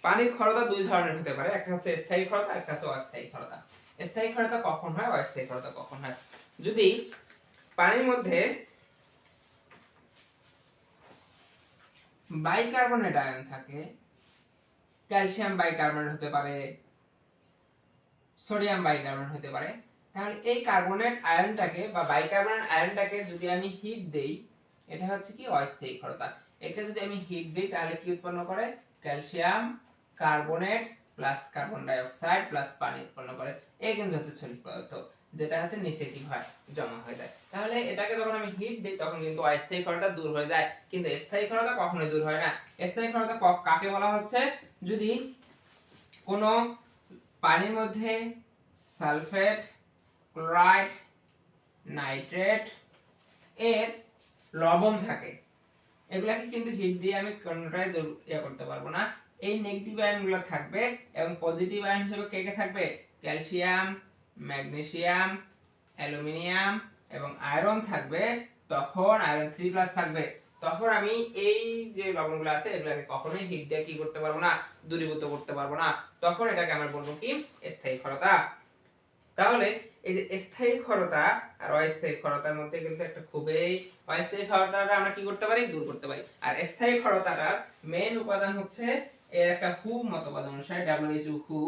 পানির ক্ষরতা দুই ধরনের হতে পারে, একটা হচ্ছে স্থায়ী ক্ষরতা, একটা হচ্ছে অস্থায়ী ক্ষরতা। স্থায়ী ক্ষরতা কখন হয়, অস্থায়ী ক্ষরতা কখন হয়? যদি পানির মধ্যে বাইকার্বনেট আয়ন থাকে, ক্যালসিয়াম বাইকার্বনেট হতে পারে, সোডিয়াম বাইকার্বনেট হতে পারে, তাহলে এই কার্বনেট আয়নটাকে বা বাইকার্বনেট আয়নটাকে যদি আমি হিট দেই, এটা হচ্ছে কি অস্থায়ী ক্ষরতা। একে যদি আমি হিট দেই তাহলে কি উৎপন্ন করে? Calcium carbonate plus carbon die oxide plus পানি উৎপন্ন করে। এই কিন্তু হচ্ছে সলিড পদার্থ, যেটা হচ্ছে নিচে কি হয়, জমা হয়ে যায়। তাহলে এটাকে যখন আমি হিট দিই তখন কিন্তু অস্থায়ী ক্ষরতা দূর হয়ে যায়, কিন্তু স্থায়ী ক্ষরতা কখনোই দূর হয় না। স্থায়ী ক্ষরতা কাকে বলা হচ্ছে? যদি কোনো পানির মধ্যে সালফেট, ক্লোরাইড, নাইট্রেট এর লবণ থাকে, এগুলাকে কিন্তু হিট দিয়ে আমি কোনটাই করতে পারবো না। এই নেগেটিভ আয়নগুলো থাকবে এবং পজিটিভ আয়ন হিসেবে কে কে থাকবে? ক্যালসিয়াম, ম্যাগনেসিয়াম, অ্যালুমিনিয়াম এবং আয়রন থাকবে। তখন আয়রন 3+ থাকবে। তখন আমি এই যে লবণগুলো আছে এগুলোকে কখনোই হিট দিয়ে কি করতে পারবো না, দূরীভূত করতে পারবো না। তখন এটাকে আমরা বলবো কি? স্থায়ী ক্ষরতা। তাহলে এই যে স্থায়ী ক্ষরতা আর অস্থায়ী ক্ষরতার মধ্যে কিন্তু একটা খুবই, অস্থায়ী ক্ষরতাটা আমরা কি করতে পারি? দূর করতে পারি। আর স্থায়ী ক্ষরতাটার মেইন উপাদান হচ্ছে এর একটা হু মতবাদ অনুসারে WHO